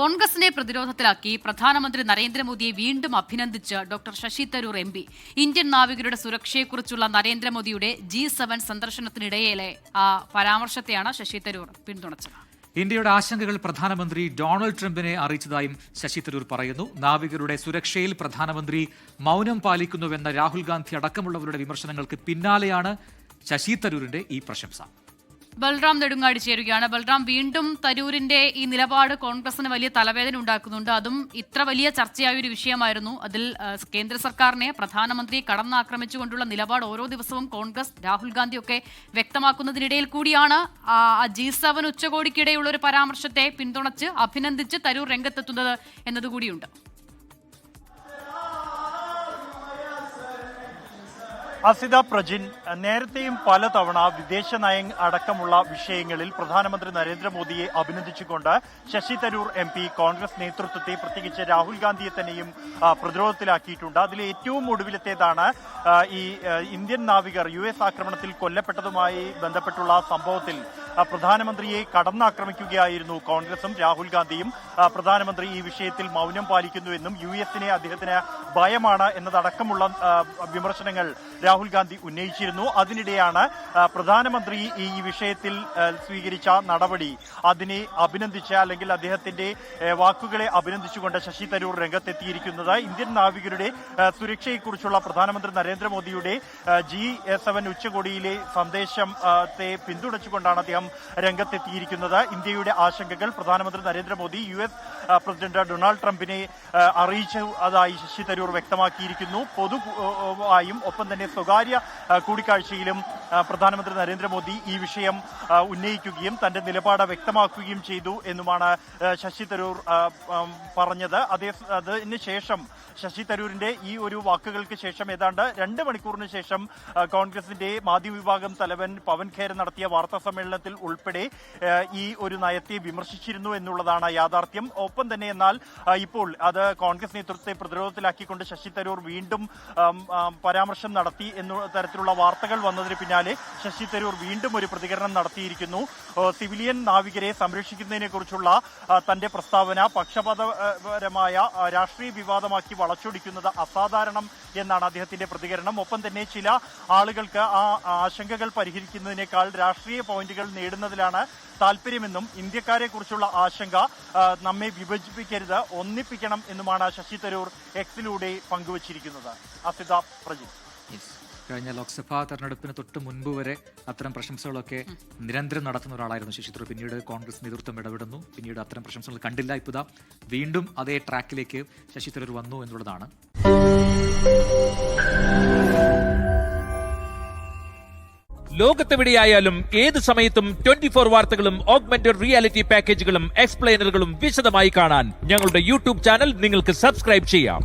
കോൺഗ്രസിനെ പ്രതിരോധത്തിലാക്കി പ്രധാനമന്ത്രി നരേന്ദ്രമോദിയെ വീണ്ടും അഭിനന്ദിച്ച് doctor Shashi Tharoor M P. Indian നാവികരുടെ സുരക്ഷയെക്കുറിച്ചുള്ള നരേന്ദ്രമോദിയുടെ G7 സന്ദർശനത്തിനിടയിലെ ആ പരാമർശത്തെയാണ് ശശി തരൂർ പിന്തുണച്ചത്. ഇന്ത്യയുടെ ആശങ്കകൾ പ്രധാനമന്ത്രി ഡൊണാൾഡ് ട്രംപിനെ അറിയിച്ചതായും ശശി തരൂർ പറയുന്നു. നാവികരുടെ സുരക്ഷയിൽ പ്രധാനമന്ത്രി മൗനം പാലിക്കുന്നുവെന്ന രാഹുൽ ഗാന്ധി അടക്കമുള്ളവരുടെ വിമർശനങ്ങൾക്ക് പിന്നാലെയാണ് ശശി തരൂരിന്റെ ഈ പ്രശംസ. ബൽറാം നെടുങ്ങാടി ചേരുകയാണ്. ബൽറാം, വീണ്ടും തരൂരിന്റെ ഈ നിലപാട് കോൺഗ്രസിന് വലിയ തലവേദന ഉണ്ടാക്കുന്നുണ്ട്. അതും ഇത്ര വലിയ ചർച്ചയായ ഒരു വിഷയമായിരുന്നു. അതിൽ കേന്ദ്ര സർക്കാരിനെ പ്രധാനമന്ത്രി കടന്നാക്രമിച്ചുകൊണ്ടുള്ള നിലപാട് ഓരോ ദിവസവും കോൺഗ്രസ്, രാഹുൽ ഗാന്ധിയൊക്കെ വ്യക്തമാക്കുന്നതിനിടയിൽ കൂടിയാണ് G7 ഉച്ചകോടിക്കിടെയുള്ള ഒരു പരാമർശത്തെ പിന്തുണച്ച് അഭിനന്ദിച്ച് തരൂർ രംഗത്തെത്തുന്നത് എന്നതുകൂടിയുണ്ട്. അസിത പ്രജിൻ, നേരത്തെയും പലതവണ വിദേശ നയം അടക്കമുള്ള വിഷയങ്ങളിൽ പ്രധാനമന്ത്രി നരേന്ദ്രമോദിയെ അഭിനന്ദിച്ചുകൊണ്ട് ശശി തരൂർ MP കോൺഗ്രസ് നേതൃത്വത്തെ, പ്രത്യേകിച്ച് രാഹുൽ ഗാന്ധിയെ തന്നെയും പ്രതിരോധത്തിലാക്കിയിട്ടുണ്ട്. അതിൽ ഏറ്റവും ഒടുവിലത്തേതാണ് ഈ ഇന്ത്യൻ നാവികർ US ആക്രമണത്തിൽ കൊല്ലപ്പെട്ടതുമായി ബന്ധപ്പെട്ടുള്ള സംഭവത്തിൽ പ്രധാനമന്ത്രിയെ കടന്നാക്രമിക്കുകയായിരുന്നു കോൺഗ്രസും രാഹുൽ ഗാന്ധിയും. പ്രധാനമന്ത്രി ഈ വിഷയത്തിൽ മൗനം പാലിക്കുന്നുവെന്നും US-നെ അദ്ദേഹത്തിന് ഭയമാണ് എന്നതടക്കമുള്ള വിമർശനങ്ങൾ രാഹുൽ ഗാന്ധി ഉന്നയിച്ചിരുന്നു. അതിനിടെയാണ് പ്രധാനമന്ത്രി ഈ വിഷയത്തിൽ സ്വീകരിച്ച നടപടി അതിനെ അഭിനന്ദിച്ച്, അല്ലെങ്കിൽ അദ്ദേഹത്തിന്റെ വാക്കുകളെ അഭിനന്ദിച്ചുകൊണ്ട് ശശി തരൂർ രംഗത്തെത്തിയിരിക്കുന്നത്. ഇന്ത്യൻ നാവികരുടെ സുരക്ഷയെക്കുറിച്ചുള്ള പ്രധാനമന്ത്രി നരേന്ദ്രമോദിയുടെ G7 ഉച്ചകോടിയിലെ സന്ദേശത്തെ പിന്തുണച്ചുകൊണ്ടാണ് അദ്ദേഹം രംഗത്തെത്തിയിരിക്കുന്നത്. ഇന്ത്യയുടെ ആശങ്കകൾ പ്രധാനമന്ത്രി നരേന്ദ്രമോദി US പ്രസിഡന്റ് ഡൊണാൾഡ് ട്രംപിനെ അറിയിച്ചതായി ശശി തരൂർ വ്യക്തമാക്കിയിരിക്കുന്നു. പൊതുവായും ഒപ്പം തന്നെ സ്വകാര്യ കൂടിക്കാഴ്ചയിലും പ്രധാനമന്ത്രി നരേന്ദ്രമോദി ഈ വിഷയം ഉന്നയിക്കുകയും തന്റെ നിലപാട് വ്യക്തമാക്കുകയും ചെയ്തു എന്നുമാണ് ശശി തരൂർ പറഞ്ഞത്. അതിന് ശേഷം ശശി തരൂരിന്റെ ഈ ഒരു വാക്കുകൾക്ക് ശേഷം ഏതാണ്ട് 2 മണിക്കൂറിന് ശേഷം കോൺഗ്രസിന്റെ മാധ്യമവിഭാഗം തലവൻ പവൻ ഖേര നടത്തിയ വാർത്താ സമ്മേളനത്തിൽ ഉൾപ്പെടെ ഈ ഒരു നയത്തെ വിമർശിച്ചിരുന്നു എന്നുള്ളതാണ് യാഥാർത്ഥ്യം. ഒപ്പം തന്നെ എന്നാൽ ഇപ്പോൾ അത് കോൺഗ്രസ് നേതൃത്വത്തെ പ്രതിരോധത്തിലാക്കിക്കൊണ്ട് ശശി തരൂർ വീണ്ടും പരാമർശം നടത്തി എന്ന തരത്തിലുള്ള വാർത്തകൾ വന്നതിന് പിന്നാലെ ശശി തരൂർ വീണ്ടും ഒരു പ്രതികരണം നടത്തിയിരിക്കുന്നു. സിവിലിയൻ നാവികരെ സംരക്ഷിക്കുന്നതിനെ കുറിച്ചുള്ള തന്റെ പ്രസ്താവന പക്ഷപാതപരമായ രാഷ്ട്രീയ വിവാദമാക്കി വളച്ചൊടിക്കുന്നത് അസാധാരണം എന്നാണ് അദ്ദേഹത്തിന്റെ പ്രതികരണം. ഒപ്പം തന്നെ ചില ആളുകൾക്ക് ആ ആശങ്കകൾ പരിഹരിക്കുന്നതിനേക്കാൾ രാഷ്ട്രീയ പോയിന്റുകൾ നേടുന്നതിലാണ് താല്പര്യമെന്നും ഇന്ത്യക്കാരെ കുറിച്ചുള്ള ആശങ്ക നമ്മെ വിഭജിപ്പിക്കരുത്, ഒന്നിപ്പിക്കണം എന്നുമാണ് ശശി തരൂർ X-ലൂടെ പങ്കുവച്ചിരിക്കുന്നത്. അസിത പ്രജിത്ത്, കഴിഞ്ഞ ലോക്സഭാ തെരഞ്ഞെടുപ്പിന് തൊട്ട് മുൻപ് വരെ അത്തരം പ്രശംസകളൊക്കെ നിരന്തരം നടത്തുന്ന ഒരാളായിരുന്നു ശശി തരൂർ. പിന്നീട് കോൺഗ്രസ് നേതൃത്വം ഇടപെടുന്നു. പിന്നീട് അത്തരം പ്രശംസകൾ കണ്ടില്ല. ഇപ്പതാ വീണ്ടും അതേ ട്രാക്കിലേക്ക് ശശി തരൂർ വന്നു എന്നുള്ളതാണ്. ലോകത്തെവിടെയായാലും ഏത് സമയത്തും 24 വാർത്തകളും ഓഗ്മെന്റഡ് റിയാലിറ്റി പാക്കേജുകളും എക്സ്പ്ലെയിനറുകളും വിശദമായി കാണാൻ ഞങ്ങളുടെ YouTube ചാനൽ നിങ്ങൾക്ക് സബ്സ്ക്രൈബ് ചെയ്യാം.